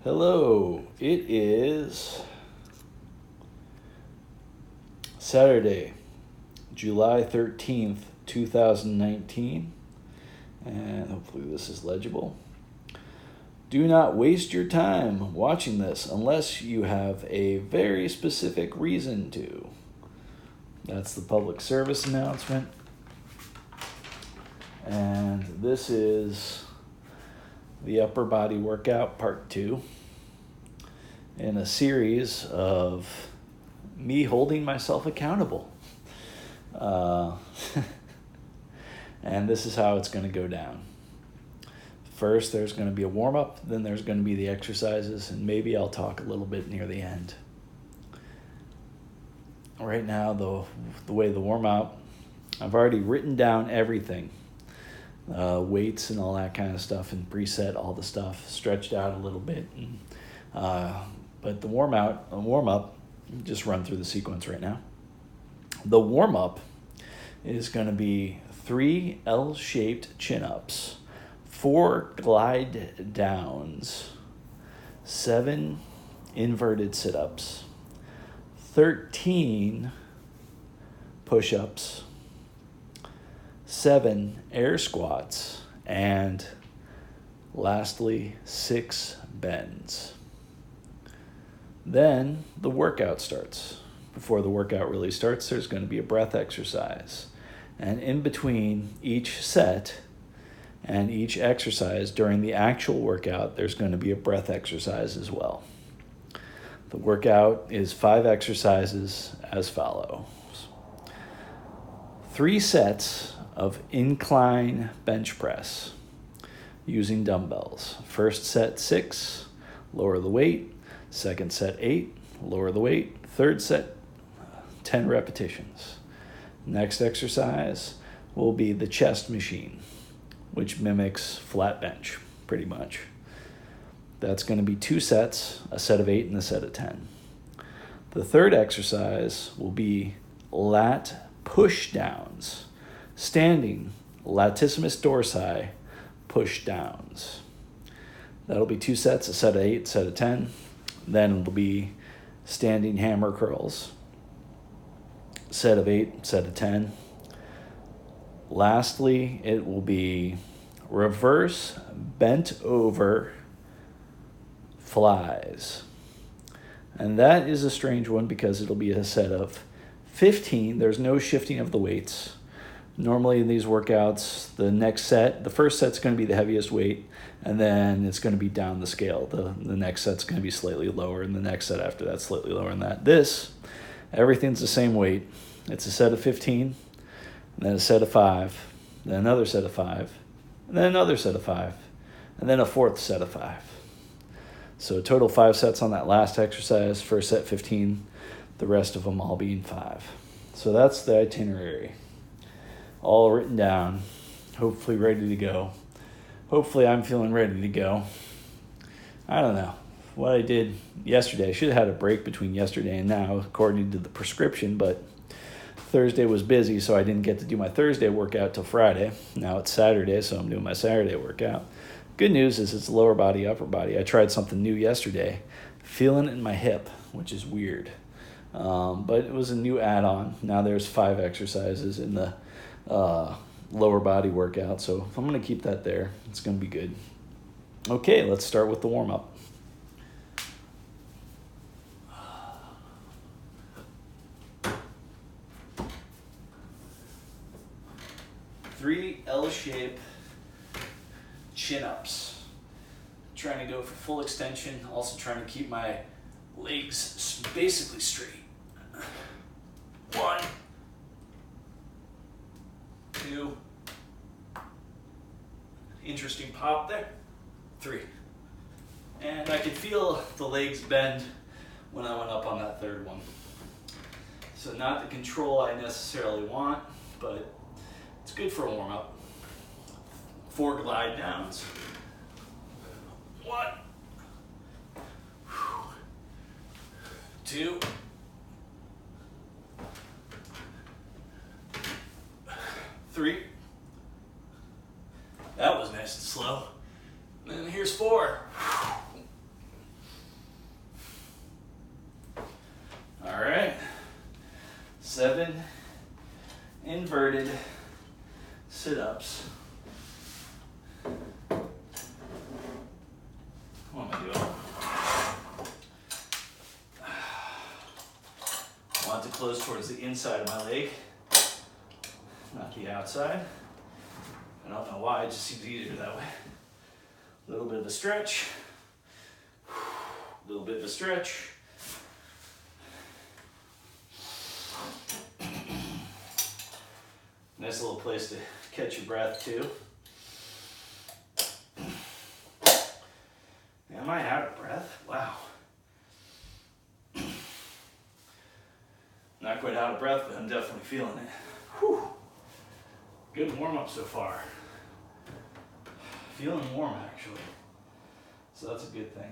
Hello, it is Saturday, July 13th, 2019, and hopefully this is legible. Do not waste your time watching this unless you have a very specific reason to. That's the public service announcement. And this is the upper body workout part 2 in a series of me holding myself accountable. And this is how it's going to go down. First, there's going to be a warm-up, then there's going to be the exercises, and maybe I'll talk a little bit near the end. Right now, the way the warm-up, I've already written down everything. Weights and all that kind of stuff, and preset all the stuff, stretched out a little bit. But the warm-up, just run through the sequence right now. The warm-up is going to be 3 L-shaped chin-ups, 4 glide downs, 7 inverted sit-ups, 13 push-ups, 7 air squats, and lastly 6 bends. Then the workout starts. Before the workout really starts, there's going to be a breath exercise. And in between each set and each exercise during the actual workout, there's going to be a breath exercise as well. The workout is 5 exercises as follows. 3 sets of incline bench press using dumbbells. First set 6, lower the weight. Second set 8, lower the weight. Third set 10 repetitions. Next exercise will be the chest machine, which mimics flat bench pretty much. That's going to be 2 sets, a set of 8 and a set of 10. The third exercise will be lat push downs, standing latissimus dorsi push downs. That'll be 2 sets, a set of 8, set of 10. Then it'll be standing hammer curls, set of 8, set of 10. Lastly, it will be reverse bent over flies. And that is a strange one because it'll be a set of 15. There's no shifting of the weights. Normally in these workouts, the first set's going to be the heaviest weight, and then it's going to be down the scale. The next set's going to be slightly lower, and the next set after that slightly lower than that. Everything's the same weight. It's a set of 15, and then a set of 5, then another set of 5, and then another set of 5, and then a fourth set of 5. So a total 5 sets on that last exercise, first set 15, the rest of them all being 5. So that's the itinerary. All written down, hopefully ready to go. Hopefully I'm feeling ready to go. I don't know what I did yesterday. I should have had a break between yesterday and now, according to the prescription, but Thursday was busy, so I didn't get to do my Thursday workout till Friday. Now it's Saturday, so I'm doing my Saturday workout. Good news is it's lower body, upper body. I tried something new yesterday, feeling it in my hip, which is weird. But it was a new add-on. Now there's 5 exercises in the lower body workout, so I'm going to keep that there. It's going to be good. Okay, let's start with the warm-up. Three L-shape chin-ups. Trying to go for full extension, also trying to keep my legs basically straight. 1, 2, interesting pop there, 3. And I could feel the legs bend when I went up on that third one. So not the control I necessarily want, but it's good for a warm-up. 4 glide downs. 1, 2, 3. That was nice and slow. And then here's 4. close towards the inside of my leg, not the outside. I don't know why, it just seems easier that way. A little bit of a stretch, a little bit of a stretch. Nice little place to catch your breath too. Am I out of breath? Wow. Not quite out of breath, but I'm definitely feeling it. Whew. Good warm up so far. Feeling warm actually. So that's a good thing.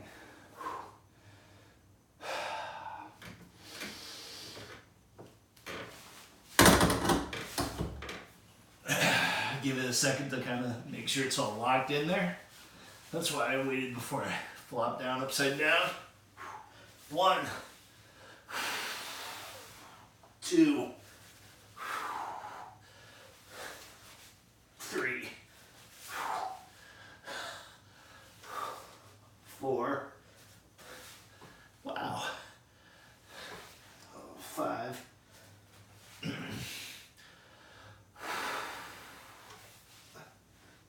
Give it a second to kind of make sure it's all locked in there. That's why I waited before I flop down upside down. 1, 2, 3, 4. Wow. 5.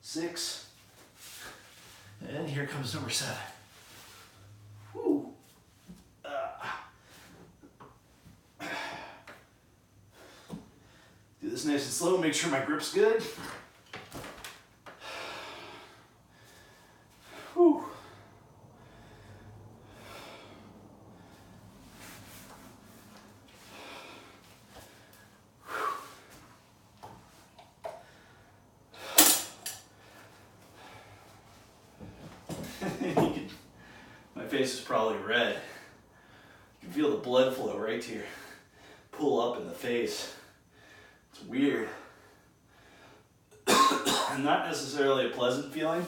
6. And here comes number 7. Whew. Do this nice and slow, make sure my grip's good. Whew. My face is probably red. You can feel the blood flow right to your pull up in the face. It's weird. And not necessarily a pleasant feeling.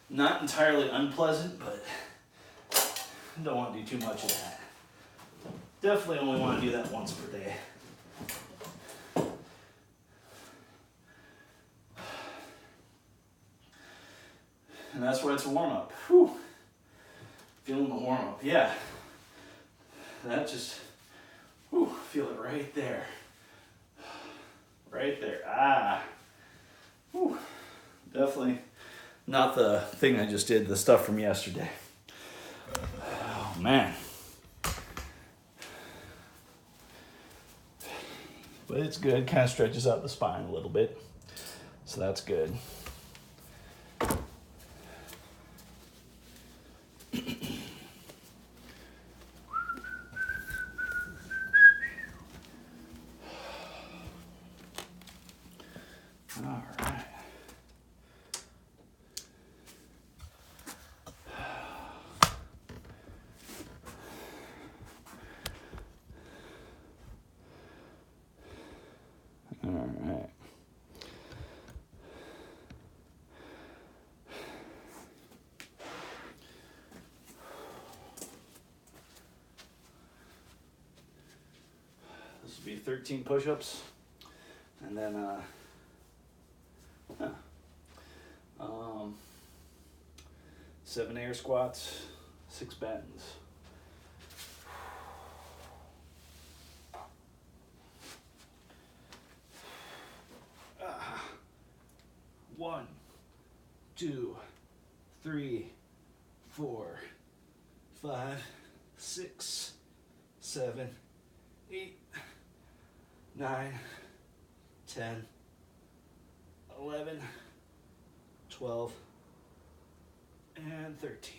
Not entirely unpleasant, but I don't want to do too much of that. Definitely only want to do that once per day. And that's why it's a warm-up. Whew. Feeling the warm-up, yeah. That just, whew, feel it right there. Right there, ah. Whew. Definitely not the thing I just did, the stuff from yesterday. Oh, man. But it's good, kind of stretches out the spine a little bit. So that's good. All right. All right. This will be 13 push-ups, and then 7 air squats, 6 bends. One, 2, 3, 4, 5, 6, 7, 8, 9, 10, 11, 12, and 13.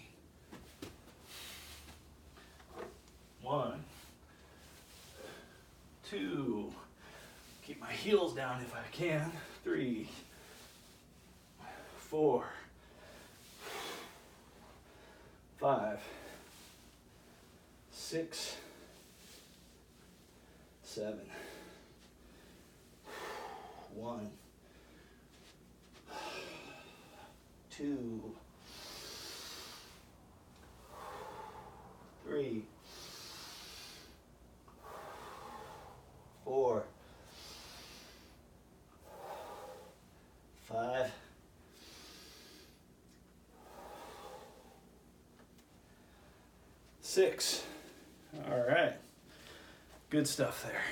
1, 2, keep my heels down if I can. 3, 4, 5, 6, 7. 1, 2, 3, 4, 5, 6. All right. Good stuff there.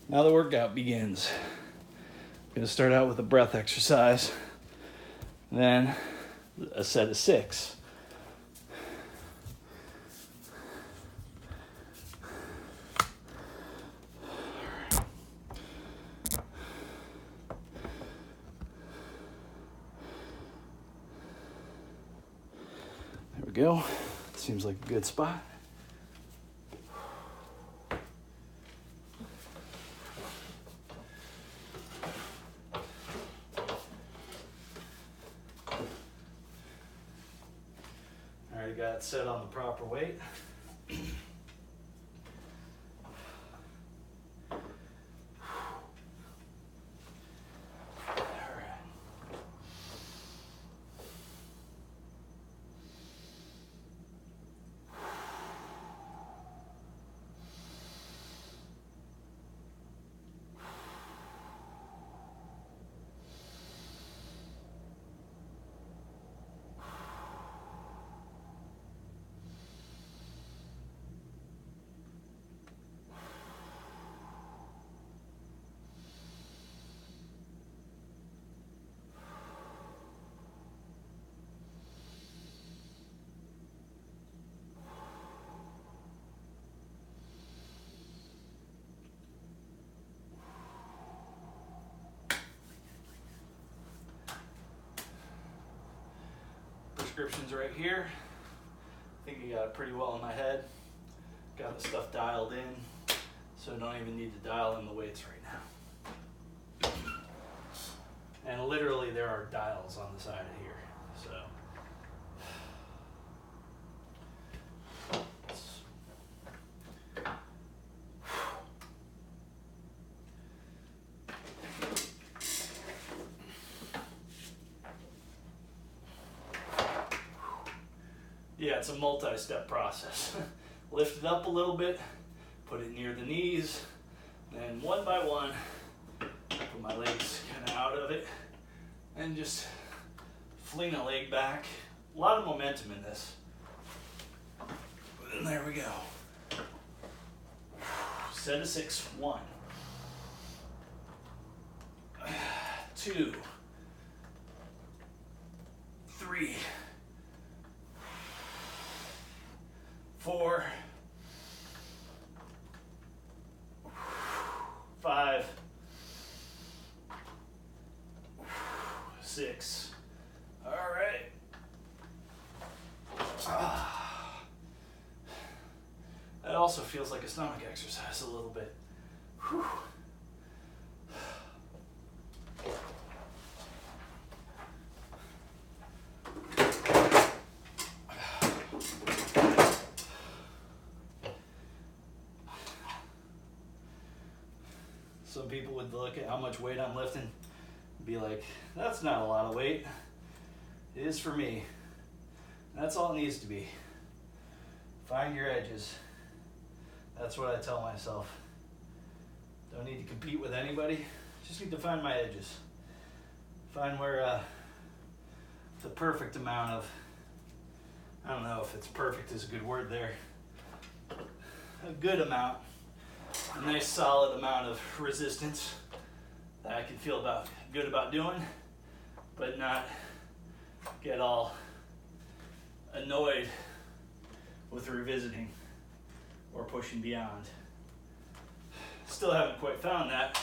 Now the workout begins. I'm going to start out with a breath exercise, then a set of 6. There we go. Seems like a good spot. Already got it set on the proper weight. Prescriptions right here. I think I got it pretty well in my head. Got the stuff dialed in, so I don't even need to dial in the weights right now. And literally there are dials on the side of here, so. Yeah, it's a multi-step process. Lift it up a little bit, put it near the knees, then one by one, put my legs kind of out of it, and just fling a leg back. A lot of momentum in this. And there we go. Set of 6, 1, 2, 3, 4, 5, 6. All right. That also feels like a stomach exercise a little bit. Whew. Some people would look at how much weight I'm lifting and be like, that's not a lot of weight. It is for me. That's all it needs to be. Find your edges. That's what I tell myself. Don't need to compete with anybody. Just need to find my edges. Find where the perfect amount of, I don't know if it's perfect is a good word there, a good amount, a nice solid amount of resistance that I can feel good about doing, but not get all annoyed with revisiting or pushing beyond. Still haven't quite found that.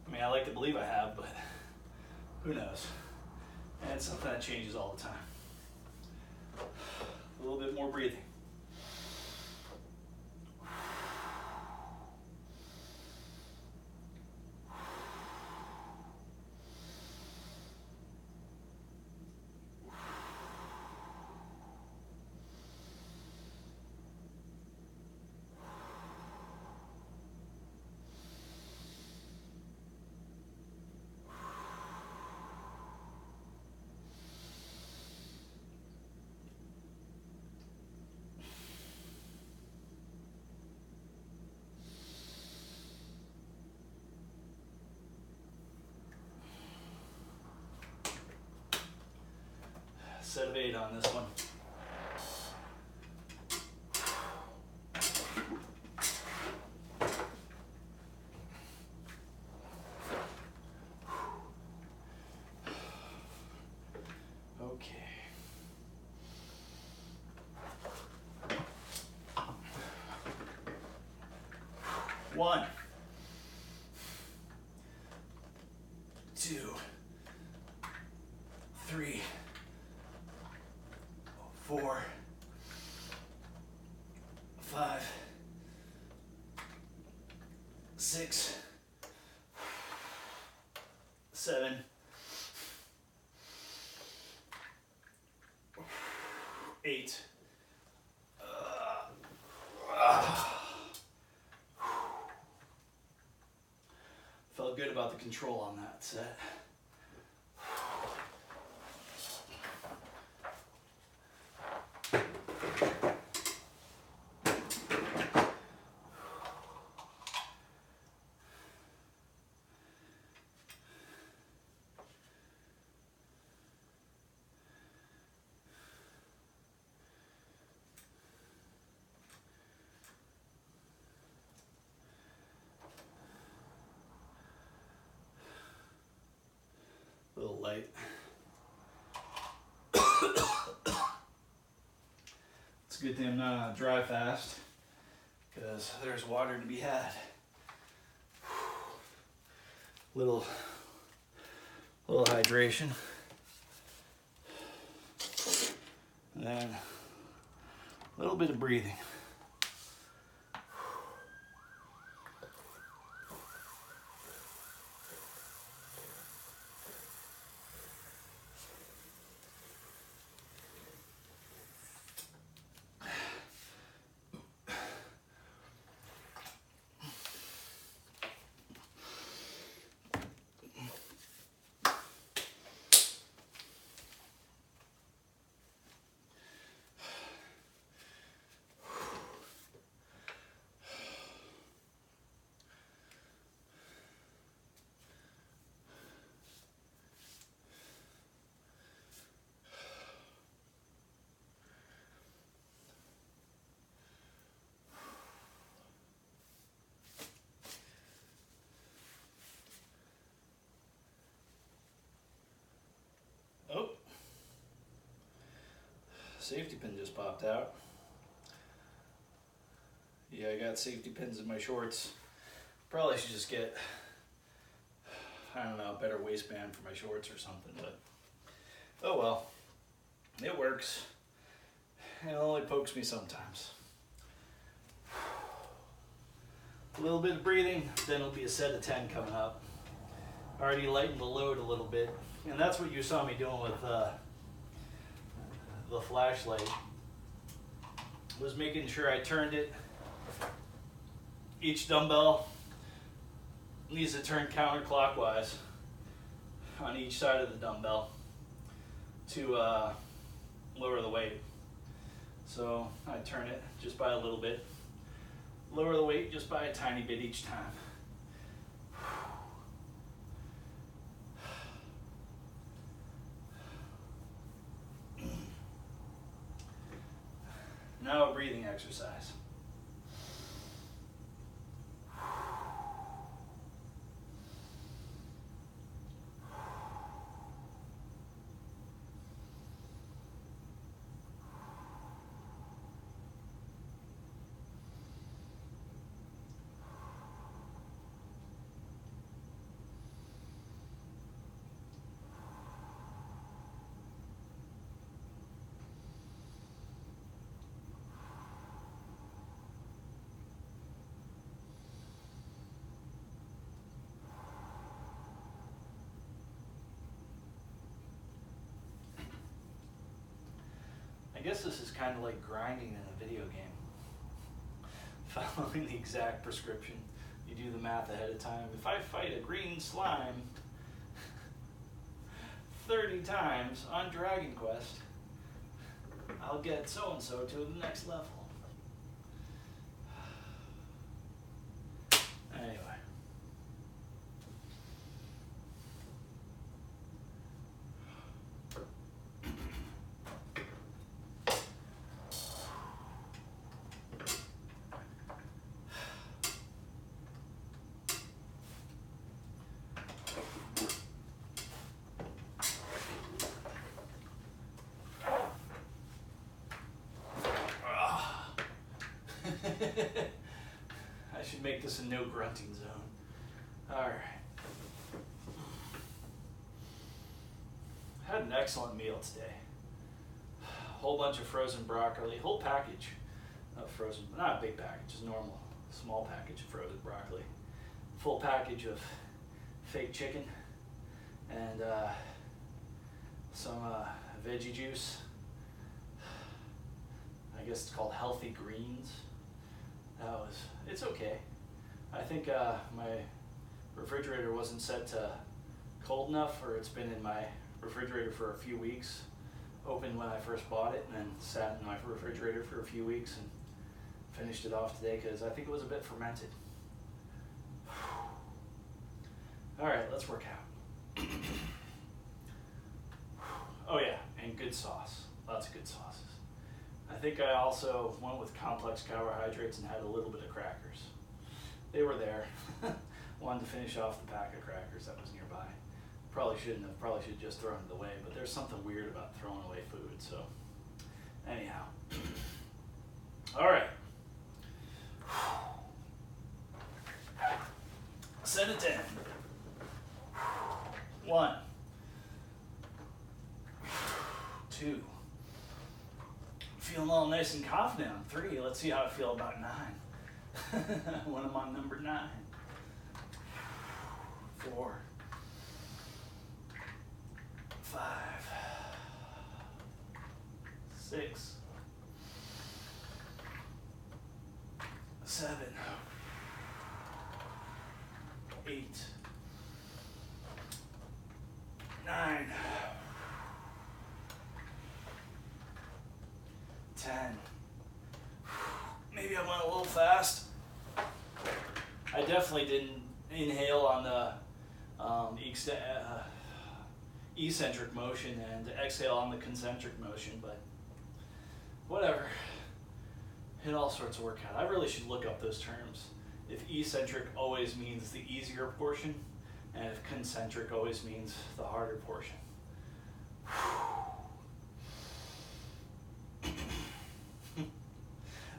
I mean, I like to believe I have, but who knows? And it's something that changes all the time. A little bit more breathing. set of 8 on this one. Okay. 1, 2, 3, 4, 5, 6, 7, 8. Felt good about the control on that set. A little light. It's a good thing I'm not on a dry fast, because there's water to be had. Little hydration. And then a little bit of breathing. Oh, safety pin just popped out. Yeah, I got safety pins in my shorts. Probably should just get, I don't know, a better waistband for my shorts or something, but oh well. It works. It only pokes me sometimes. A little bit of breathing, then it'll be a set of 10 coming up. Already lightened the load a little bit. And that's what you saw me doing with the flashlight. Was making sure I turned it. Each dumbbell needs to turn counterclockwise on each side of the dumbbell to lower the weight. So I turn it just by a little bit, lower the weight just by a tiny bit each time. Now a breathing exercise. I guess this is kind of like grinding in a video game. Following the exact prescription. You do the math ahead of time. If I fight a green slime 30 times on Dragon Quest, I'll get so-and-so to the next level. Anyway. I should make this a no grunting zone. All right. Had an excellent meal today. Whole bunch of frozen broccoli, whole package of frozen, not a big package, just normal, small package of frozen broccoli. Full package of fake chicken and some veggie juice. I guess it's called Healthy Greens. It's okay. I think my refrigerator wasn't set to cold enough, or it's been in my refrigerator for a few weeks. Opened when I first bought it and then sat in my refrigerator for a few weeks and finished it off today because I think it was a bit fermented. All right, let's work out. Oh yeah, and good sauce. Lots of good sauces. I think I also went with complex carbohydrates and had a little bit of crackers. They were there. Wanted to finish off the pack of crackers that was nearby. Probably shouldn't have. Probably should have just thrown it away. But there's something weird about throwing away food. So, anyhow. All right. Set it 10. 1, 2. Feeling all nice and confident on 3. Let's see how I feel about 9. When I'm on number 9. 4, 5, 6, 7, 8, 9, 10. Maybe I went a little fast. I definitely didn't inhale on the eccentric motion and exhale on the concentric motion, but whatever. It all sorts of work out. I really should look up those terms. If eccentric always means the easier portion, and if concentric always means the harder portion.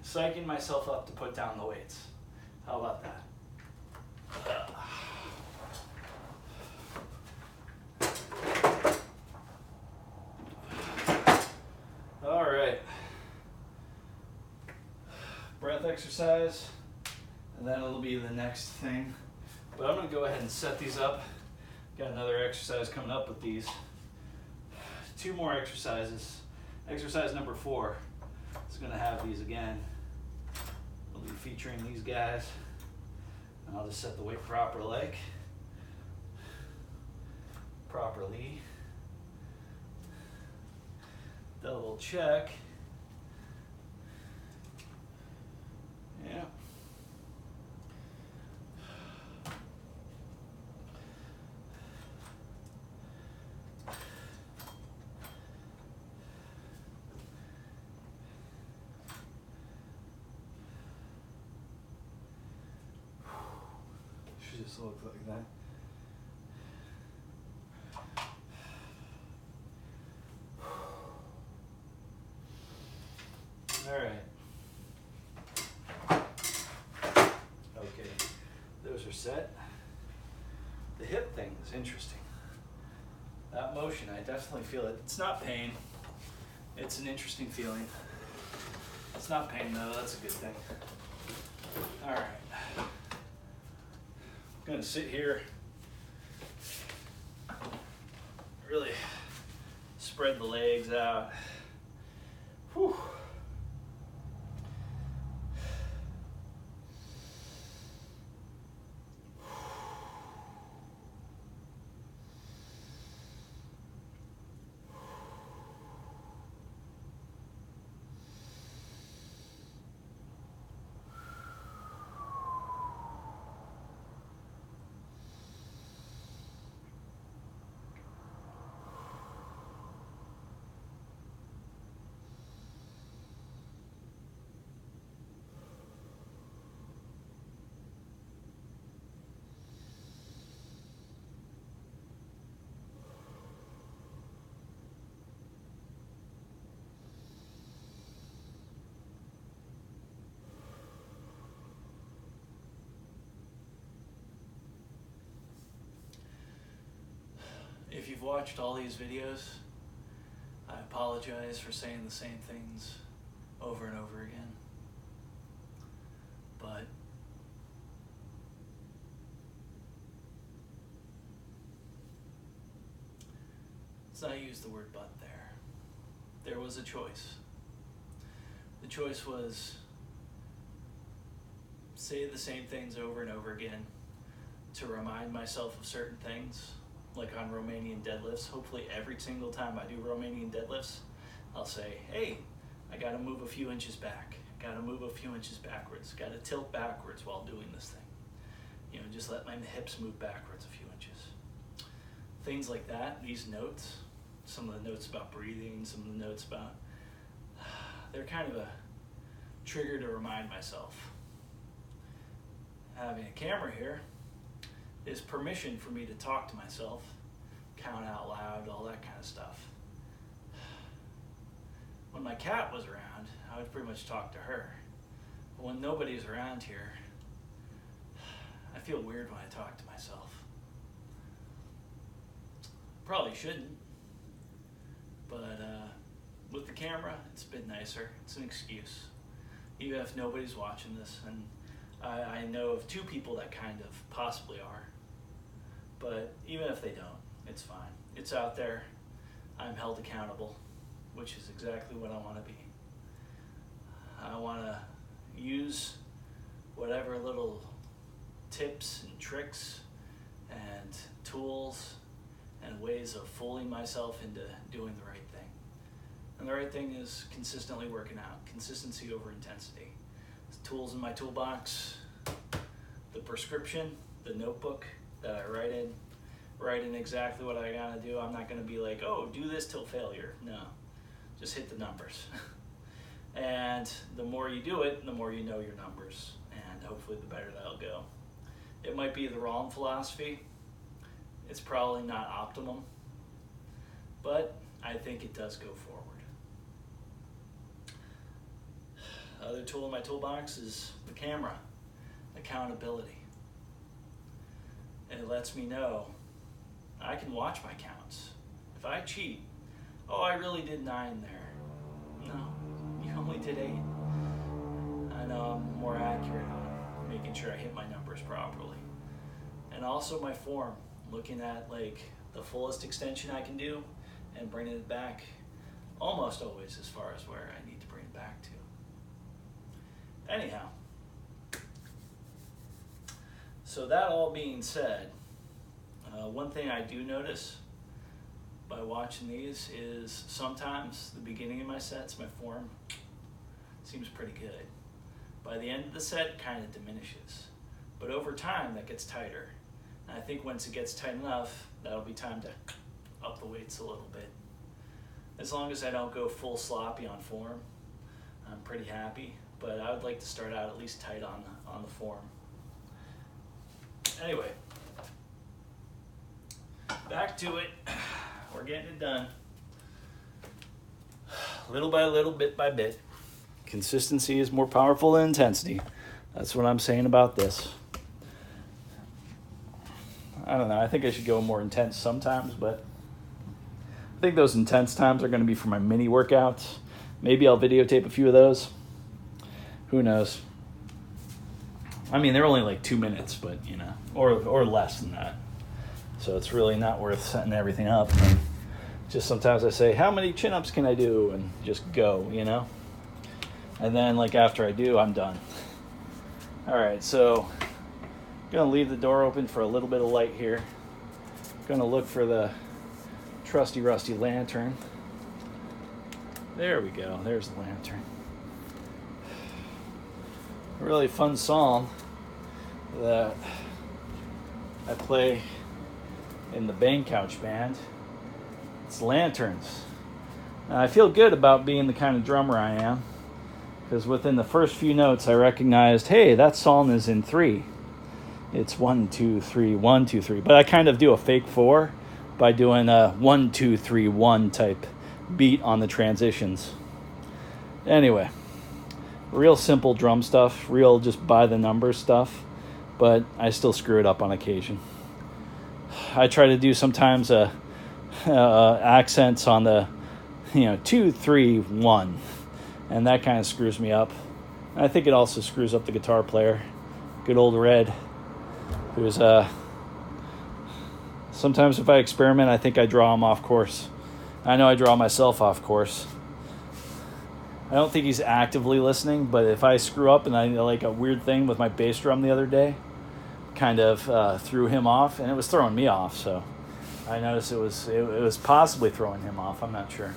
Psyching myself up to put down the weights. How about that? All right. Breath exercise, and then it'll be the next thing. But I'm going to go ahead and set these up. Got another exercise coming up with these. 2 more exercises. Exercise number 4 is going to have these again. We'll be featuring these guys. And I'll just set the weight properly. Double check. Yeah. Should just look like that. All right. Okay, those are set. The hip thing is interesting. That motion, I definitely feel it. It's not pain. It's an interesting feeling. It's not pain though, that's a good thing. All right. I'm gonna sit here, really spread the legs out. Whew. you've watched all these videos, I apologize for saying the same things over and over again. But let's not use the word but there. There was a choice. The choice was say the same things over and over again to remind myself of certain things, like on Romanian deadlifts. Hopefully every single time I do Romanian deadlifts, I'll say, hey, I gotta move a few inches back, gotta move a few inches backwards, gotta tilt backwards while doing this thing. You know, just let my hips move backwards a few inches. Things like that, these notes, some of the notes about breathing, some of the notes about, they're kind of a trigger to remind myself. Having a camera here is permission for me to talk to myself, count out loud, all that kind of stuff. When my cat was around, I would pretty much talk to her. But when nobody's around here, I feel weird when I talk to myself. Probably shouldn't, but with the camera, it's a bit nicer. It's an excuse, even if nobody's watching this. And I know of 2 people that kind of possibly are, but even if they don't, it's fine. It's out there. I'm held accountable, which is exactly what I want to be. I want to use whatever little tips and tricks and tools and ways of fooling myself into doing the right thing. And the right thing is consistently working out, consistency over intensity. The tools in my toolbox, the prescription, the notebook that I write in exactly what I gotta do. I'm not gonna be like, oh, do this till failure. No, just hit the numbers. And the more you do it, the more you know your numbers, and hopefully the better that'll go. It might be the wrong philosophy. It's probably not optimum, but I think it does go forward. Other tool in my toolbox is the camera, accountability. And it lets me know I can watch my counts. If I cheat, oh, I really did 9 there. No, you only did 8. I know I'm more accurate on making sure I hit my numbers properly. And also my form, looking at like the fullest extension I can do and bringing it back almost always as far as where I need to bring it back to. Anyhow, so that all being said, one thing I do notice by watching these is sometimes the beginning of my sets, my form seems pretty good. By the end of the set, it kind of diminishes. But over time, that gets tighter. And I think once it gets tight enough, that'll be time to up the weights a little bit. As long as I don't go full sloppy on form, I'm pretty happy. But I would like to start out at least tight on the form. Anyway, back to it. We're getting it done. Little by little, bit by bit. Consistency is more powerful than intensity. That's what I'm saying about this. I don't know. I think I should go more intense sometimes, but I think those intense times are going to be for my mini workouts. Maybe I'll videotape a few of those. Who knows? I mean, they're only like 2 minutes, but you know, or less than that. So it's really not worth setting everything up. And just sometimes I say, how many chin-ups can I do? And just go, you know? And then like after I do, I'm done. All right, so I'm gonna leave the door open for a little bit of light here. Gonna look for the trusty rusty lantern. There we go, there's the lantern. A really fun song that I play in the Bang Couch band. It's Lanterns. Now, I feel good about being the kind of drummer I am, because within the first few notes I recognized, hey, that song is in 3. It's 1, 2, 3, 1, 2, 3. But I kind of do a fake 4 by doing a 1, 2, 3, 1 type beat on the transitions. Anyway, real simple drum stuff, real just by the numbers stuff, but I still screw it up on occasion. I try to do sometimes a accents on the 2, 3, 1, and that kind of screws me up. And I think it also screws up the guitar player, good old Red, who's sometimes if I experiment, I think I draw him off course. I know I draw myself off course. I don't think he's actively listening, but if I screw up, and I like a weird thing with my bass drum the other day, kind of threw him off, and it was throwing me off. So I noticed it was possibly throwing him off. I'm not sure.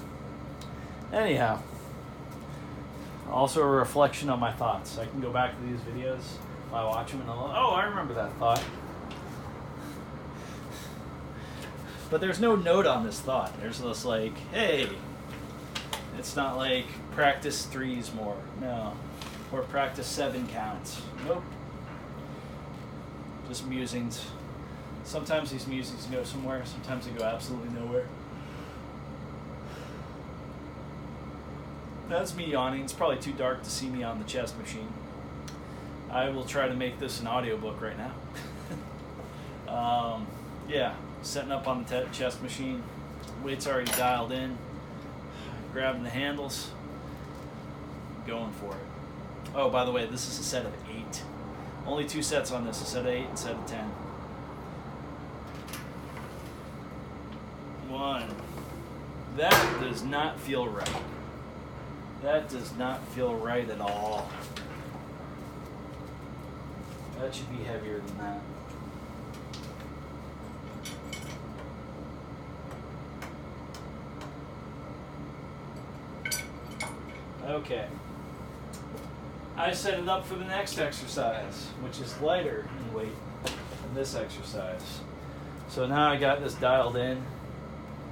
Anyhow, also a reflection on my thoughts. I can go back to these videos while I watch them, and I remember that thought. But there's no note on this thought. There's this like, hey. It's not like practice 3s more. No. Or practice 7 counts. Nope. Just musings. Sometimes these musings go somewhere. Sometimes they go absolutely nowhere. That's me yawning. It's probably too dark to see me on the chest machine. I will try to make this an audiobook right now. Yeah. Setting up on the chest machine. Weight's already dialed in. Grabbing the handles, going for it. Oh, by the way, this is a set of 8. Only 2 sets on this, a set of 8 and a set of 10. 1. That does not feel right. That does not feel right at all. That should be heavier than that. Okay. I set it up for the next exercise, which is lighter in weight than this exercise. So now I got this dialed in.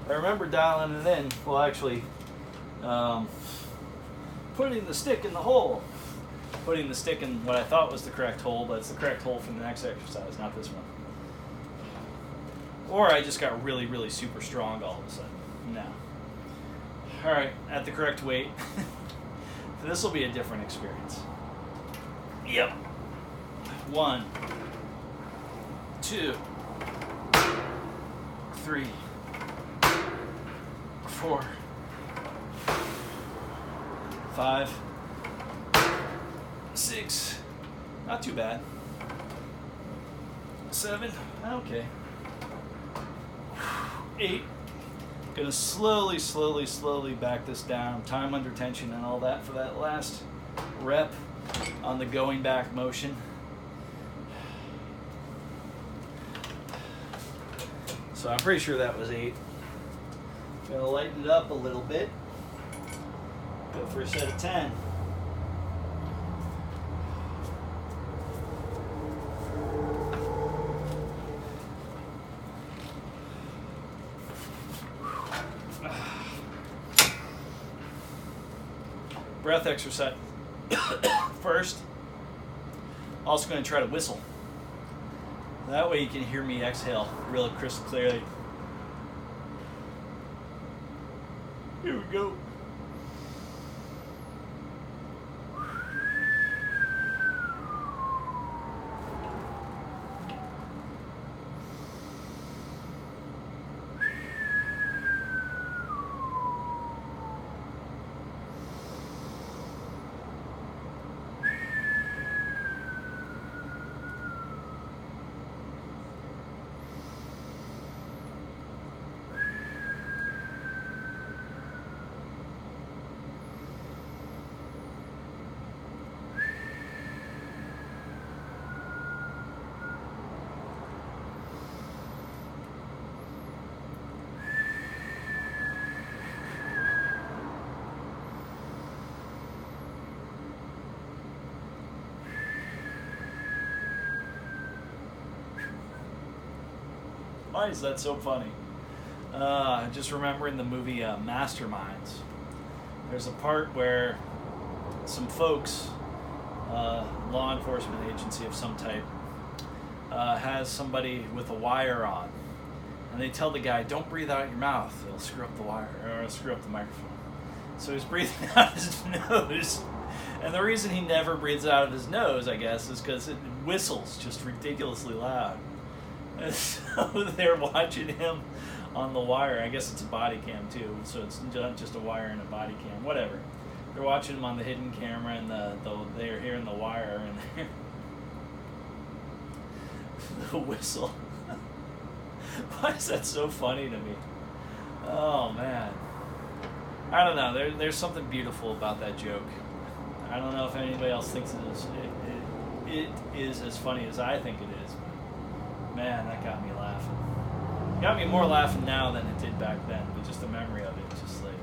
I remember dialing it in, well actually, putting the stick in the hole. Putting the stick in what I thought was the correct hole, but it's the correct hole for the next exercise, not this one. Or I just got really, really super strong all of a sudden. No. Alright, at the correct weight. This will be a different experience. Yep. 1, 2, 3, 4, 5, 6. Not too bad. 7. Okay. 8. Gonna slowly back this down. Time under tension and all that for that last rep on the going back motion. So I'm pretty sure that was 8. Gonna lighten it up a little bit. Go for a set of 10. Breath exercise. First, also going to try to whistle. That way you can hear me exhale really crystal clearly. Here we go. Why is that so funny? Just remembering the movie Masterminds. There's a part where some folks, law enforcement agency of some type, has somebody with a wire on. And they tell the guy, don't breathe out your mouth. It'll screw up the wire, or it'll screw up the microphone. So he's breathing out his nose. And the reason he never breathes out of his nose, I guess, is because it whistles just ridiculously loud. And so they're watching him on the wire. I guess it's a body cam too, so it's not just a wire and a body cam. Whatever. They're watching them on the hidden camera, and they're hearing the wire and the whistle. Why is that so funny to me? Oh man, I don't know. There's something beautiful about that joke. I don't know if anybody else thinks it is. It is as funny as I think it is. But man, that got me laughing. It got me more laughing now than it did back then. But just the memory of it, just like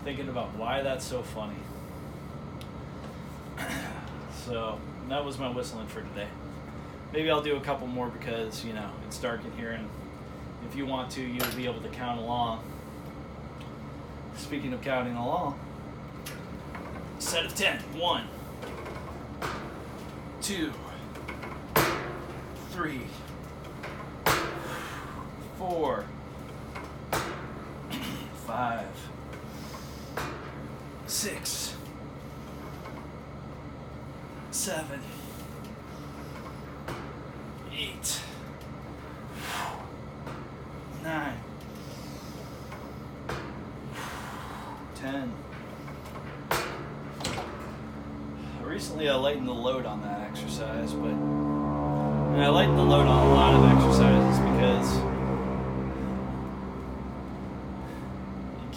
thinking about why that's so funny. So that was my whistling for today. Maybe I'll do a couple more because, you know, it's dark in here, and if you want to, you'll be able to count along. Speaking of counting along, set of 10. 1, 2, 3, 4, 5, 6, 7, 8, 9, 10. Recently I lightened the load on that exercise, and I lightened the load on a lot of exercises because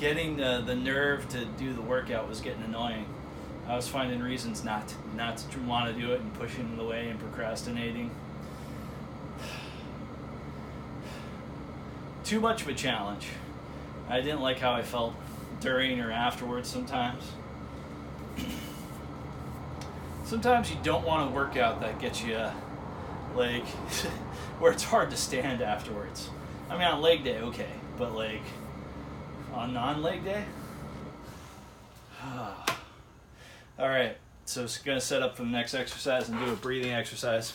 getting the nerve to do the workout was getting annoying. I was finding reasons not to want to do it and pushing it away and procrastinating. Too much of a challenge. I didn't like how I felt during or afterwards sometimes. Sometimes you don't want a workout that gets you, like, where it's hard to stand afterwards. I mean, on leg day, okay, but, like, on non-leg day? Alright, so it's going to set up for the next exercise and do a breathing exercise.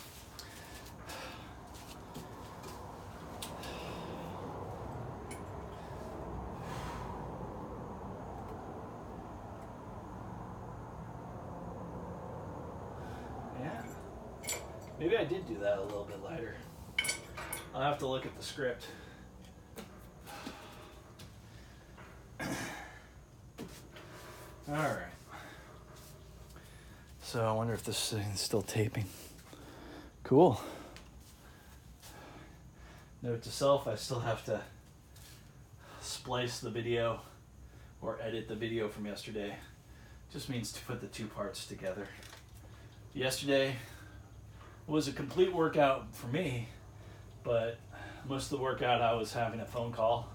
Maybe I did do that a little bit lighter. I'll have to look at the script. Alright. So I wonder if this thing's still taping. Cool. Note to self, I still have to splice the video or edit the video from yesterday. Just means to put the two parts together. Yesterday was a complete workout for me, but most of the workout I was having a phone call,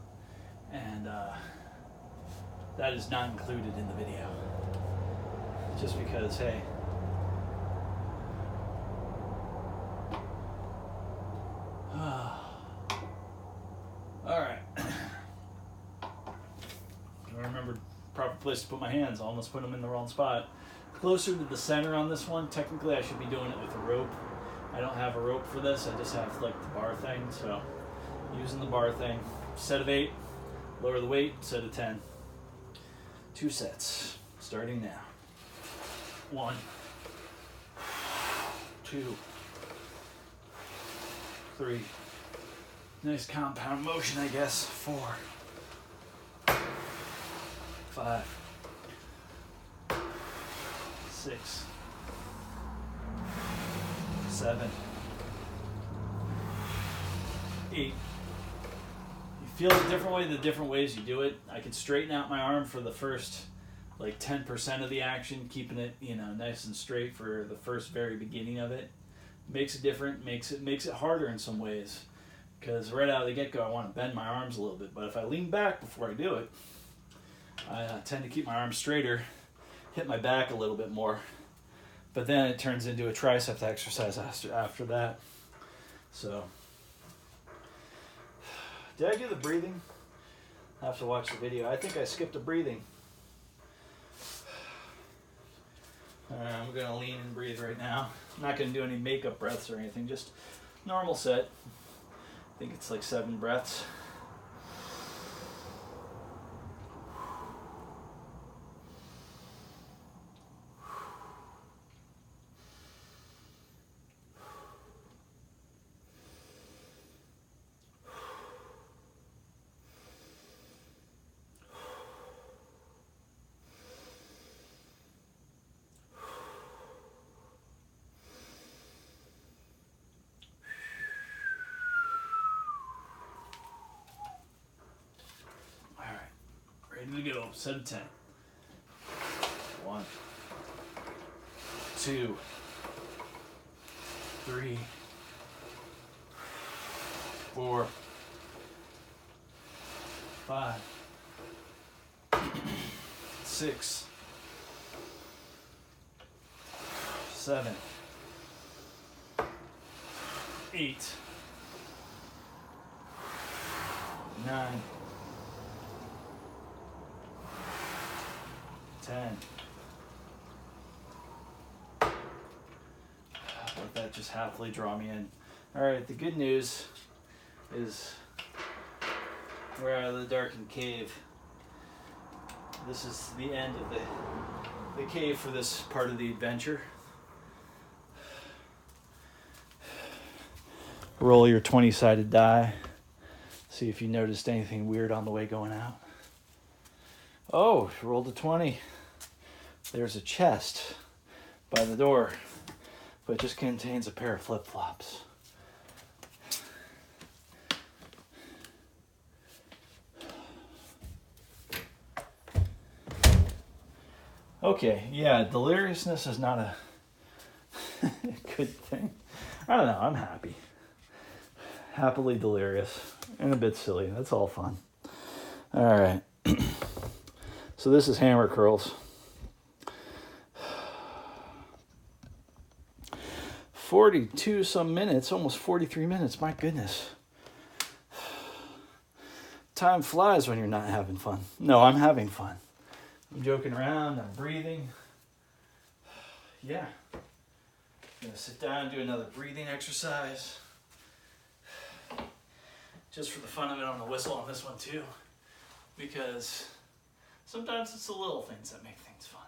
and that is not included in the video. Just because, hey, alright. I remembered proper place to put my hands. I almost put them in the wrong spot. Closer to the center on this one. Technically I should be doing it with a rope. I don't have a rope for this, I just have like the bar thing, so using the bar thing. Set of 8, lower the weight, set of 10. 2 sets, starting now. 1, 2, 3. Nice compound motion, I guess. 4, 5, 6, 7, 8. You feel a different way the different ways you do it. I can straighten out my arm for the first like 10% of the action, keeping it, you know, nice and straight for the first very beginning of it. Makes it different, makes it harder in some ways. Because right out of the get-go I want to bend my arms a little bit, but if I lean back before I do it, I tend to keep my arms straighter, hit my back a little bit more. But then it turns into a tricep exercise after that. So, did I do the breathing? I have to watch the video. I think I skipped a breathing. I'm going to lean and breathe right now. I'm not going to do any makeup breaths or anything, just normal set. I think it's like 7 breaths. set of 10. 1, 2, 3, 4, 5, 6, 7, 8, 9, 10. Let that just happily draw me in. All right, the good news is we're out of the darkened cave. This is the end of the cave for this part of the adventure. Roll your 20-sided die. See if you noticed anything weird on the way going out. Oh, rolled a 20. There's a chest by the door, but it just contains a pair of flip-flops. Okay, yeah, deliriousness is not a good thing. I don't know, I'm happy. Happily delirious and a bit silly. That's all fun. All right. So this is Hammer Curls. 42 some minutes, almost 43 minutes. My goodness. Time flies when you're not having fun. No, I'm having fun. I'm joking around. I'm breathing. Yeah. I'm going to sit down and do another breathing exercise. Just for the fun of it, I'm going to whistle on this one too. Because sometimes it's the little things that make things fun.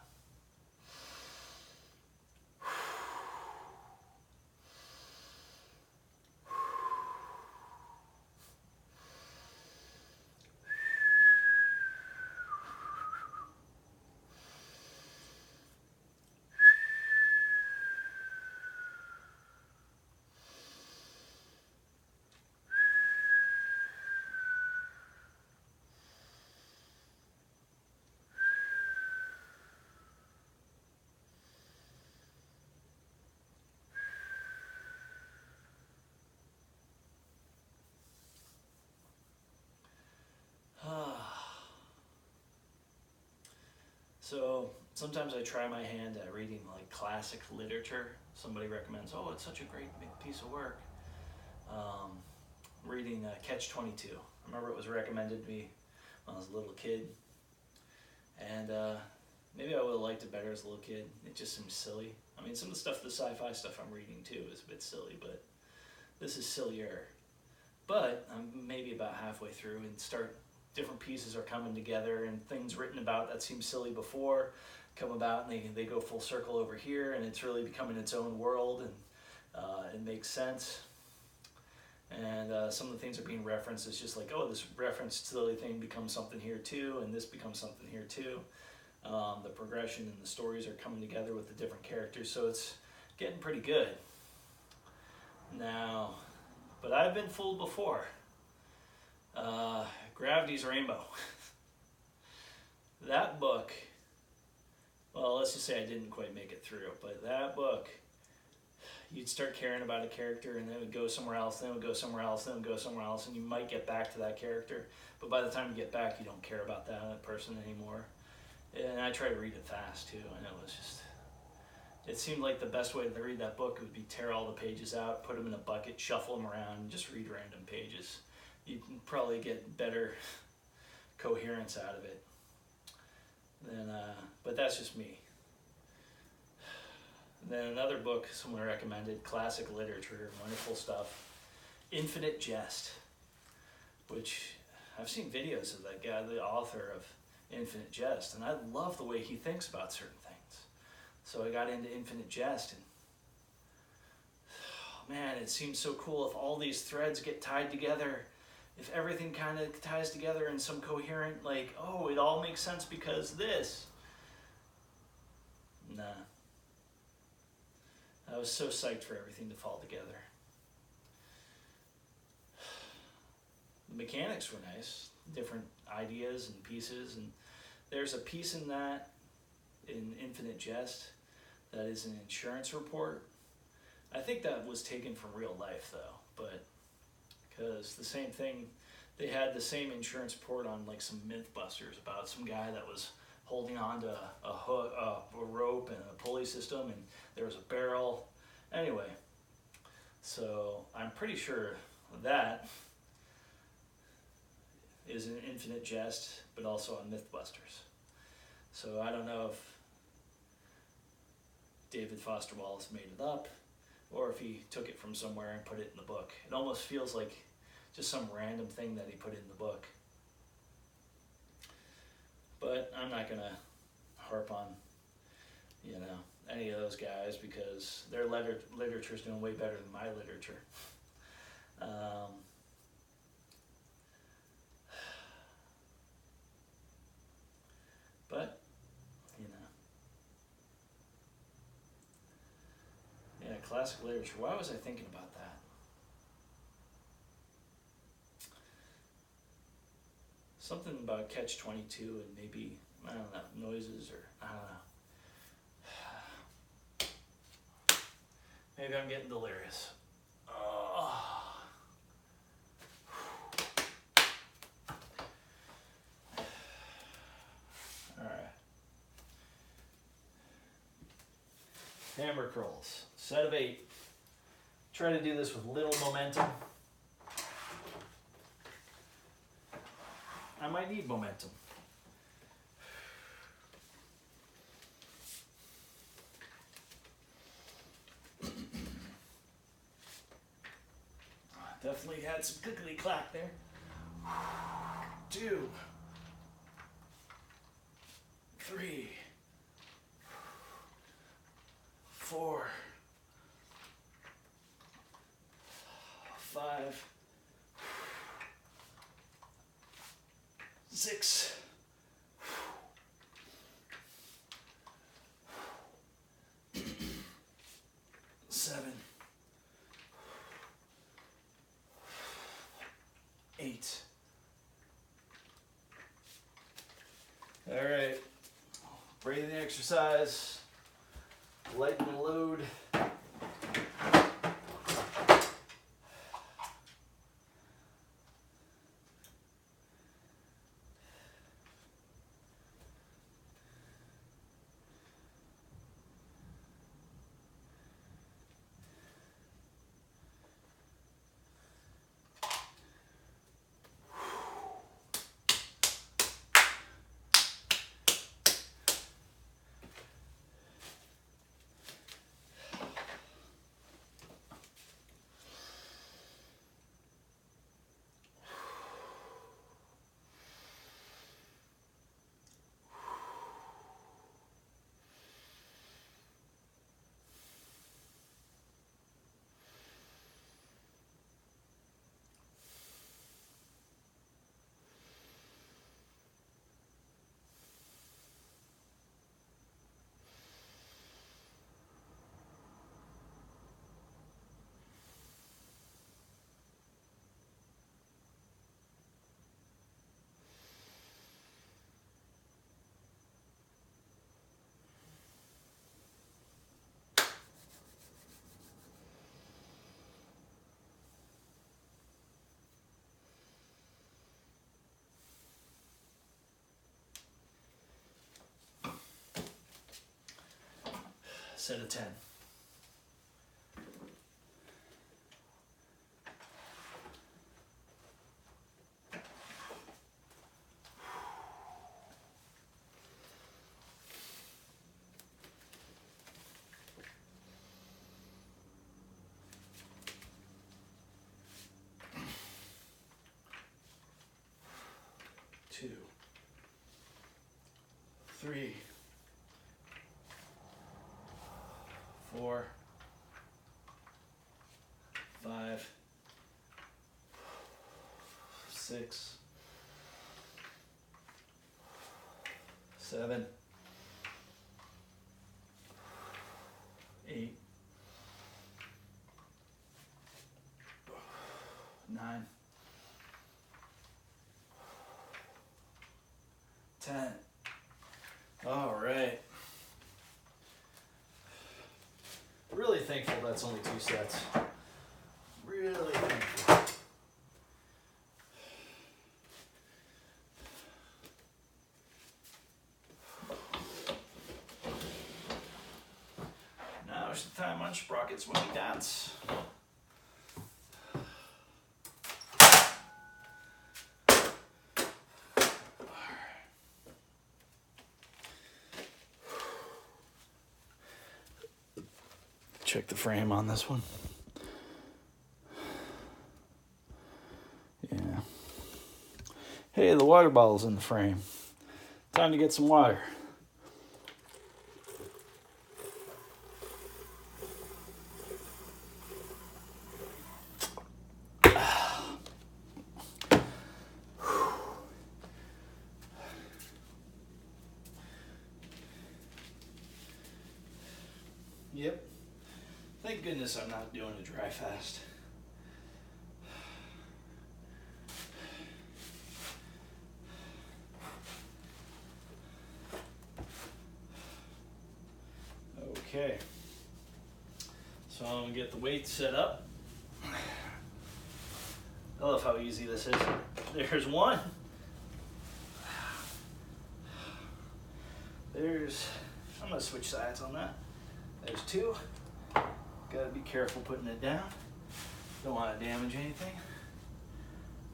So sometimes I try my hand at reading like classic literature. Somebody recommends, oh, it's such a great piece of work. Reading Catch-22. I remember it was recommended to me when I was a little kid. And maybe I would have liked it better as a little kid. It just seems silly. I mean, some of the stuff, the sci-fi stuff I'm reading too is a bit silly, but this is sillier. But I'm maybe about halfway through and different pieces are coming together and things written about that seemed silly before come about and they go full circle over here and it's really becoming its own world and it makes sense. And some of the things are being referenced. It's just like, oh, this referenced silly thing becomes something here too, and this becomes something here too. The progression and the stories are coming together with the different characters, so it's getting pretty good. Now, but I've been fooled before. Gravity's Rainbow. That book, well, let's just say I didn't quite make it through, but that book, you'd start caring about a character and then it would go somewhere else, then it would go somewhere else, then it would go somewhere else, and you might get back to that character, but by the time you get back, you don't care about that person anymore. And I try to read it fast too, and it seemed like the best way to read that book would be tear all the pages out, put them in a bucket, shuffle them around, and just read random pages. You can probably get better coherence out of it. But that's just me. Then another book someone recommended, classic literature, wonderful stuff, Infinite Jest, which I've seen videos of that guy, the author of Infinite Jest, and I love the way he thinks about certain things. So I got into Infinite Jest, and man, it seems so cool if all these threads get tied together, if everything kind of ties together in some coherent, like, oh, it all makes sense because this. Nah. I was so psyched for everything to fall together. The mechanics were nice, different ideas and pieces, and there's a piece in that, in Infinite Jest, that is an insurance report. I think that was taken from real life though, but because the same thing, they had the same insurance report on like some Mythbusters about some guy that was holding on to a hook, a rope and a pulley system, and there was a barrel. Anyway, so I'm pretty sure that is an Infinite Jest, but also on Mythbusters. So I don't know if David Foster Wallace made it up, or if he took it from somewhere and put it in the book. It almost feels like just some random thing that he put in the book. But I'm not gonna harp on, any of those guys, because their literature's doing way better than my literature. But, yeah, classic literature. Why was I thinking about that? Something about Catch-22 and maybe, I don't know, noises, or I don't know. Maybe I'm getting delirious. Oh. All right. Hammer curls, set of 8. Try to do this with little momentum. I might need momentum. Definitely had some clickety clack there. 2, 3, 4, 5, 6, 7, 8. All right, breathing exercise, lighten the load. Set of 10. Two, 3, 4, 5, 6, 7, 8, 9, 10, really thankful that's only 2 sets. Really thankful. Now is the time on Sprockets when we dance. Check the frame on this one. Yeah. Hey, the water bottle's in the frame. Time to get some water. Yep. Thank goodness I'm not doing a dry fast. Okay. So I'm gonna get the weights set up. I love how easy this is. There's one. I'm gonna switch sides on that. There's 2. Gotta be careful putting it down. Don't want to damage anything.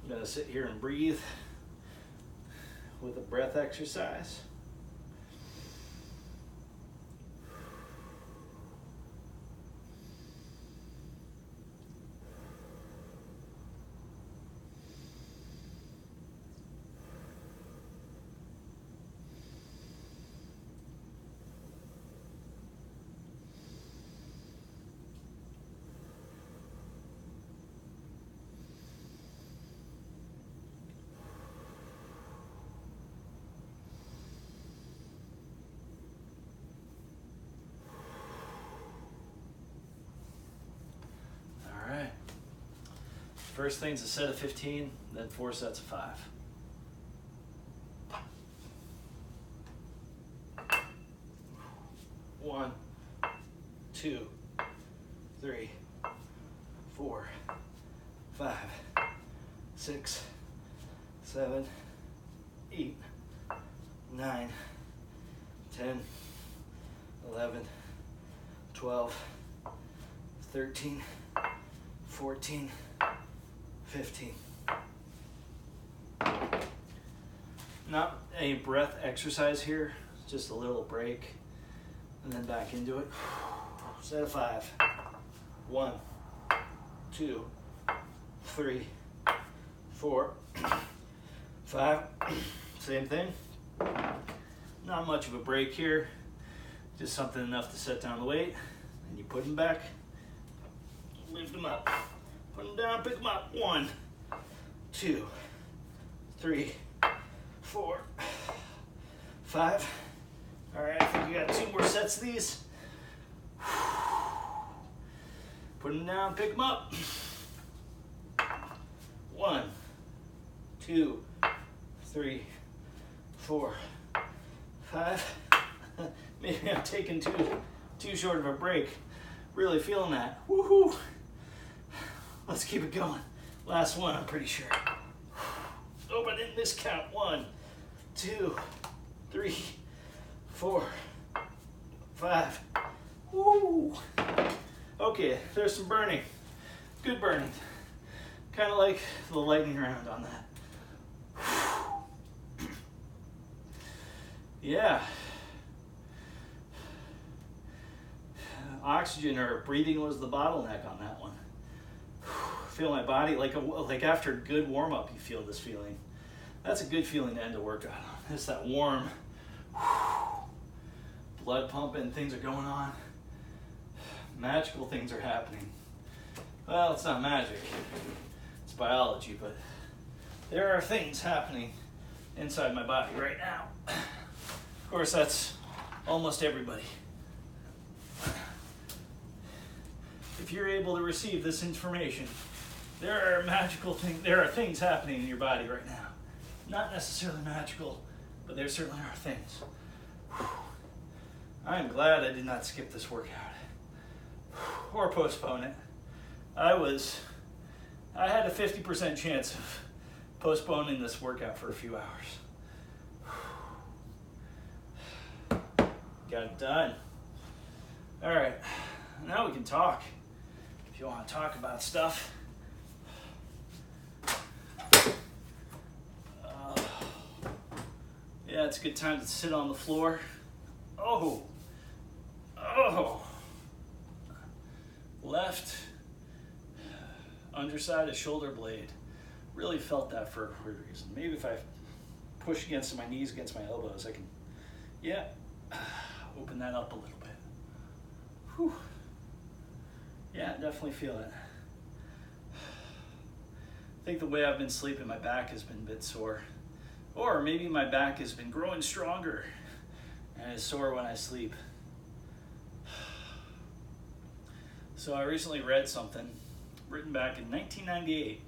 I'm gonna sit here and breathe with a breath exercise. First thing's a set of 15, then 4 sets of 5. 1, 2, 3, 4, 5, 6, 7, 8, 9, 10, 11, 12, 13, 14, 15. Not a breath exercise here, just a little break and then back into it. Set of 5. 1, 2, 3, 4, 5. Same thing. Not much of a break here, just something enough to set down the weight. And you put them back, lift them up. Put them down, pick them up. 1, 2, 3, 4, 5. All right, I think we got 2 more sets of these. Put them down, pick them up. 1, 2, 3, 4, 5. Maybe I'm taking too short of a break. Really feeling that. Woohoo! Let's keep it going. Last one, I'm pretty sure. Oh, but I didn't miscount. 1, 2, 3, 4, 5. Woo! Okay, there's some burning. Good burning. Kind of like the lightning round on that. Yeah. Oxygen or breathing was the bottleneck on that one. Feel my body like after a good warm up, you feel this feeling. That's a good feeling to end a workout on. It's that warm blood pumping, things are going on. Magical things are happening. Well, it's not magic. It's biology, but there are things happening inside my body right now. Of course, that's almost everybody. If you're able to receive this information, there are magical things, there are things happening in your body right now. Not necessarily magical, but there certainly are things. I am glad I did not skip this workout. or postpone it. I had a 50% chance of postponing this workout for a few hours. Got it done. All right, now we can talk. If you want to talk about stuff. Yeah, it's a good time to sit on the floor. Oh. Left underside of shoulder blade. Really felt that for a weird reason. Maybe if I push against my knees, against my elbows, I can, open that up a little bit. Whew. Yeah, definitely feel it. I think the way I've been sleeping, my back has been a bit sore. Or maybe my back has been growing stronger and is sore when I sleep. So I recently read something written back in 1998.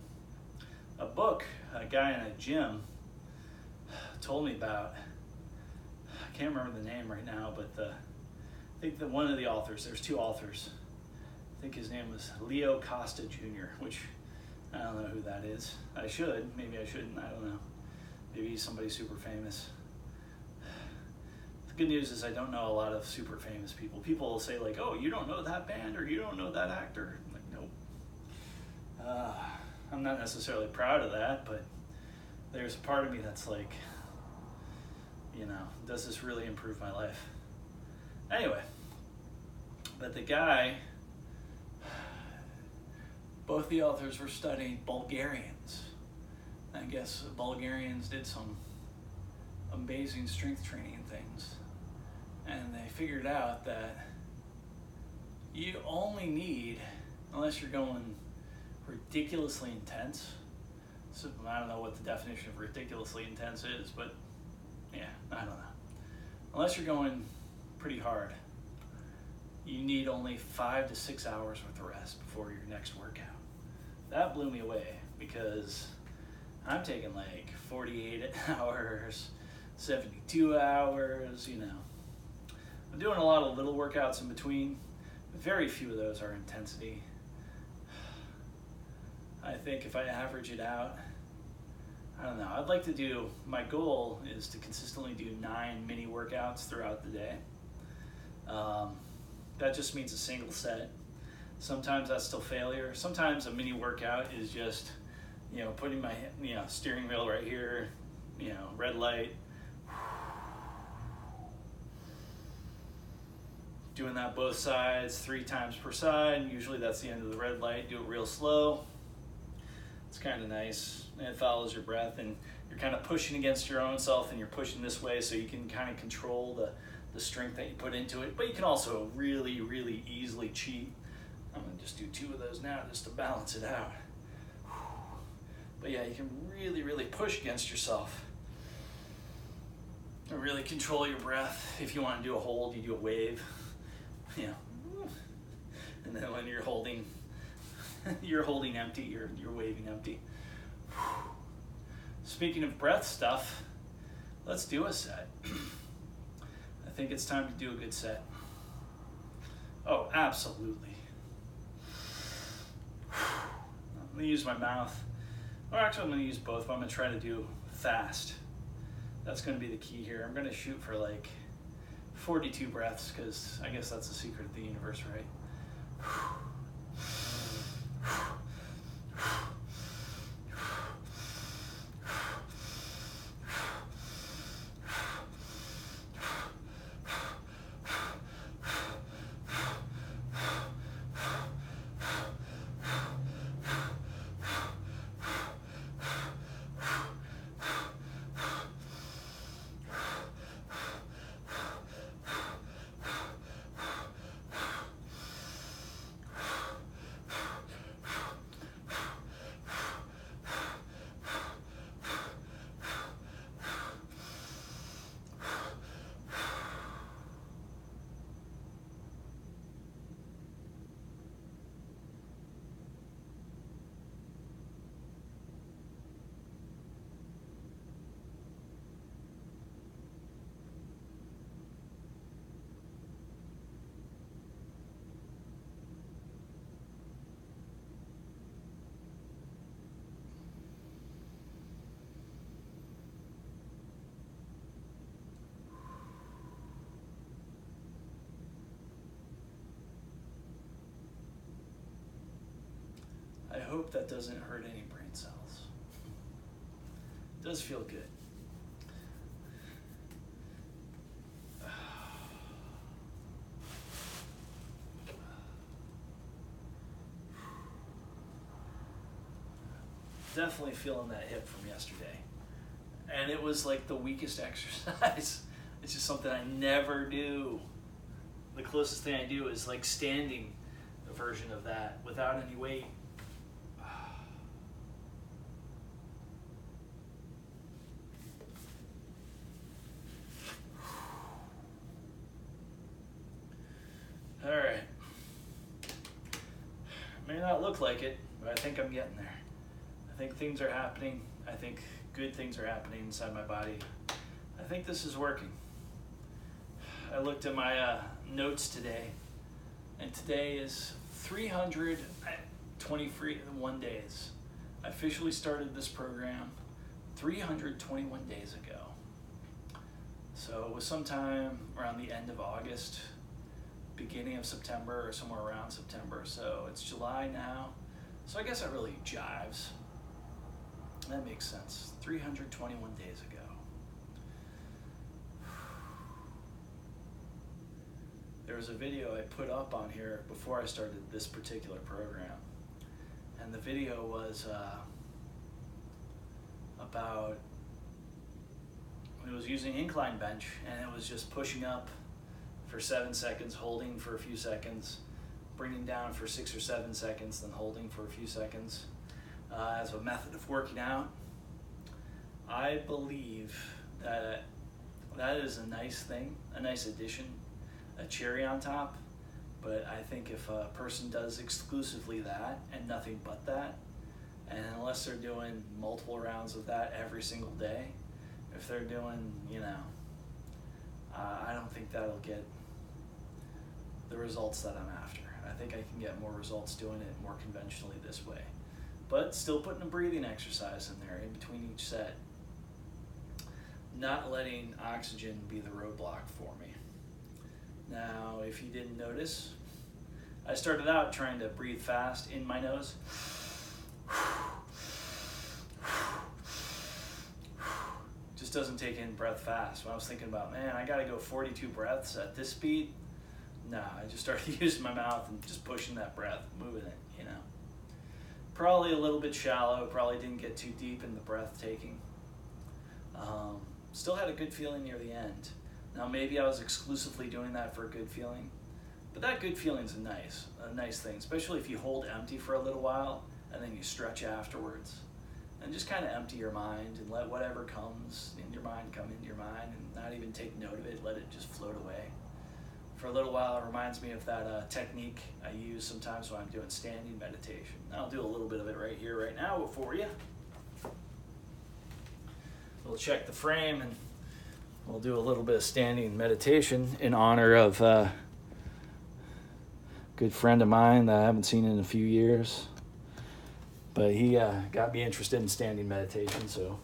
A book a guy in a gym told me about. I can't remember the name right now, but I think that one of the authors, there's two authors. I think his name was Leo Costa Jr., which I don't know who that is. I should, maybe I shouldn't, I don't know. Maybe he's somebody super famous. The good news is I don't know a lot of super famous people. People will say like, oh, you don't know that band or you don't know that actor. I'm like, nope. I'm not necessarily proud of that, but there's a part of me that's like, does this really improve my life? Anyway, but the guy, both the authors were studying Bulgarians. I guess Bulgarians did some amazing strength training things. And they figured out that you only need, unless you're going ridiculously intense, so I don't know what the definition of ridiculously intense is, but yeah, I don't know. Unless you're going pretty hard, you need only 5 to 6 hours worth of rest before your next workout. That blew me away because I'm taking like 48 hours, 72 hours, I'm doing a lot of little workouts in between. Very few of those are intensity. I think if I average it out, I don't know, I'd like to do, my goal is to consistently do 9 mini workouts throughout the day. That just means a single set. Sometimes that's still failure. Sometimes a mini workout is just, putting my, steering wheel right here, red light. Doing that both sides 3 times per side. Usually that's the end of the red light. Do it real slow. It's kind of nice. And it follows your breath, and you're kind of pushing against your own self, and you're pushing this way so you can kind of control the strength that you put into it. But you can also really, really easily cheat. I'm going to just do 2 of those now just to balance it out. But yeah, you can really, really push against yourself. And really control your breath. If you want to do a hold, you do a wave. And then when you're holding empty, you're waving empty. Speaking of breath stuff, let's do a set. I think it's time to do a good set. Oh, absolutely. I'm gonna use my mouth. Or actually I'm gonna use both, but I'm gonna try to do fast. That's gonna be the key here. I'm gonna shoot for like 42 breaths, because I guess that's the secret of the universe, right? hope that doesn't hurt any brain cells. It does feel good. Definitely feeling that hip from yesterday. And it was like the weakest exercise. It's just something I never do. The closest thing I do is like standing version of that without any weight. All right. May not look like it, but I think I'm getting there. I think things are happening. I think good things are happening inside my body. I think this is working. I looked at my notes today, and today is 321 days. I officially started this program 321 days ago. So it was sometime around the end of August, beginning of September, or somewhere around September. So it's July now. So I guess that really jives. That makes sense. 321 days ago. There was a video I put up on here before I started this particular program. And the video was about, it was using incline bench, and it was just pushing up for 7 seconds, holding for a few seconds, bringing down for 6 or 7 seconds, then holding for a few seconds. As a method of working out. I believe that that is a nice thing, a nice addition, a cherry on top. But I think if a person does exclusively that and nothing but that, and unless they're doing multiple rounds of that every single day, if they're doing, I don't think that'll get the results that I'm after. I think I can get more results doing it more conventionally this way. But still putting a breathing exercise in there in between each set. Not letting oxygen be the roadblock for me. Now, if you didn't notice, I started out trying to breathe fast in my nose. Just doesn't take in breath fast. When I was thinking about, man, I gotta go 42 breaths at this speed. No, I just started using my mouth and just pushing that breath, moving it, Probably a little bit shallow, probably didn't get too deep in the breath taking. Still had a good feeling near the end. Now maybe I was exclusively doing that for a good feeling, but that good feeling's a nice thing, especially if you hold empty for a little while and then you stretch afterwards. And just kind of empty your mind and let whatever comes in your mind come into your mind and not even take note of it, let it just float away. For a little while, it reminds me of that technique I use sometimes when I'm doing standing meditation. I'll do a little bit of it right here, right now for you. We'll check the frame and we'll do a little bit of standing meditation in honor of a good friend of mine that I haven't seen in a few years. But he got me interested in standing meditation, so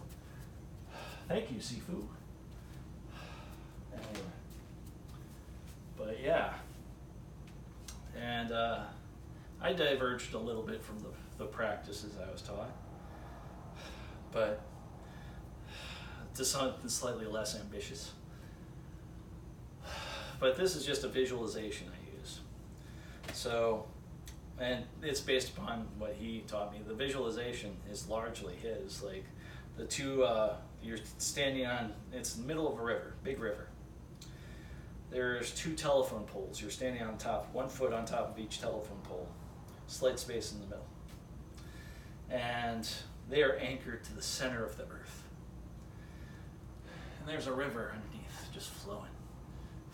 thank you, Sifu. But yeah, and I diverged a little bit from the practices I was taught, but to something slightly less ambitious. But this is just a visualization I use. So, and it's based upon what he taught me. The visualization is largely his. Like the two, you're standing on, it's in the middle of a river, big river. There's 2 telephone poles. You're standing on top, 1 foot on top of each telephone pole, slight space in the middle. And they are anchored to the center of the earth. And there's a river underneath, just flowing.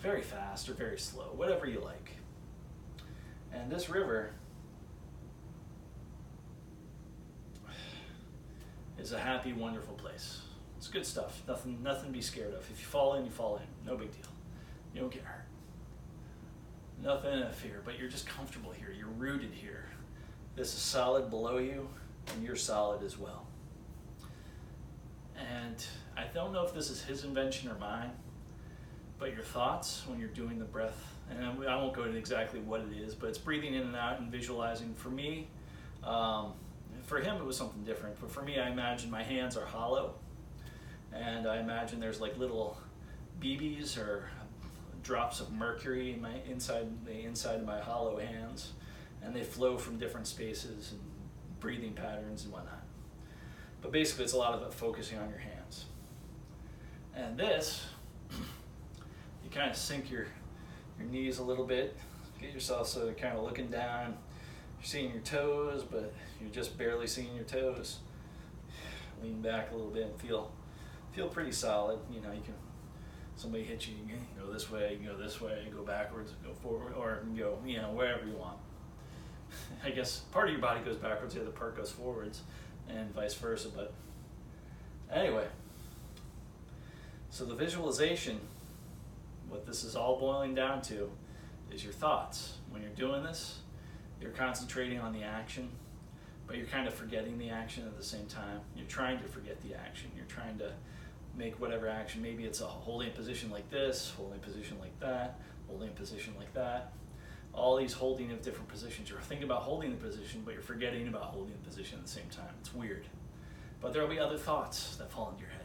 Very fast or very slow, whatever you like. And this river is a happy, wonderful place. It's good stuff. Nothing to be scared of. If you fall in, you fall in. No big deal. You don't get hurt. Nothing to fear, but you're just comfortable here. You're rooted here. This is solid below you, and you're solid as well. And I don't know if this is his invention or mine, but your thoughts when you're doing the breath, and I won't go into exactly what it is, but it's breathing in and out and visualizing. For me, for him it was something different, but for me, I imagine my hands are hollow, and I imagine there's like little BBs or drops of mercury in the inside of my hollow hands, and they flow from different spaces and breathing patterns and whatnot. But basically, it's a lot of it focusing on your hands. And this, you kind of sink your knees a little bit, get yourself so you're kind of looking down. You're seeing your toes, but you're just barely seeing your toes. Lean back a little bit and feel pretty solid. You know, you can, somebody hit you, you can go this way, you can go this way, you go backwards, go forward, or you can go, you know, wherever you want. I guess part of your body goes backwards, the other part goes forwards, and vice versa. But anyway, so the visualization, what this is all boiling down to is your thoughts. When you're doing this, you're concentrating on the action, but you're kind of forgetting the action at the same time. You're trying to forget the action. You're trying to make whatever action, maybe it's a holding position like this, holding position like that, holding position like that. All these holding of different positions. You're thinking about holding the position, but you're forgetting about holding the position at the same time. It's weird. But there will be other thoughts that fall into your head.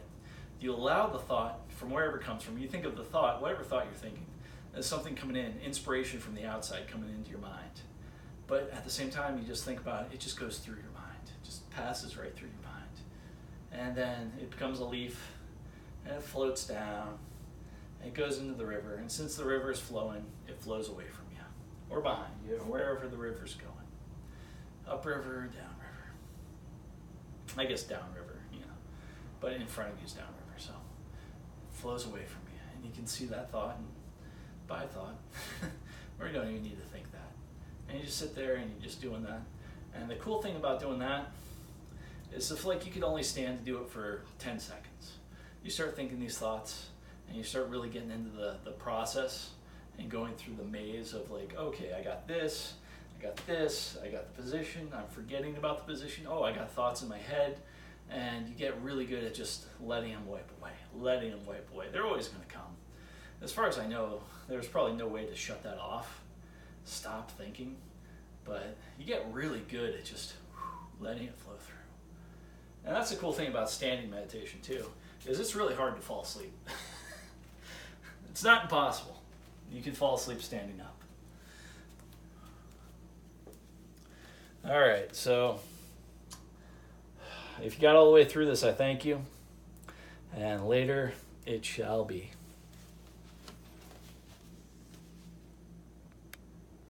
You allow the thought from wherever it comes from. You think of the thought, whatever thought you're thinking, as something coming in, inspiration from the outside coming into your mind. But at the same time, you just think about it, it just goes through your mind. It just passes right through your mind. And then it becomes a leaf, and it floats down, and it goes into the river. And since the river is flowing, it flows away from you, or behind you, or wherever the river's going. Upriver, downriver. I guess downriver, you know, but in front of you is downriver. So it flows away from you, and you can see that thought and by thought, or you don't even need to think that. And you just sit there and you're just doing that. And the cool thing about doing that is if like you could only stand to do it for 10 seconds. You start thinking these thoughts and you start really getting into the process and going through the maze of like, okay, I got this, I got this, I got the position, I'm forgetting about the position, oh, I got thoughts in my head. And you get really good at just letting them wipe away, letting them wipe away. They're always going to come. As far as I know, there's probably no way to shut that off, stop thinking, but you get really good at just letting it flow through. And that's the cool thing about standing meditation too, is it's really hard to fall asleep. It's not impossible. You can fall asleep standing up. All right, so if you got all the way through this, I thank you, and later it shall be.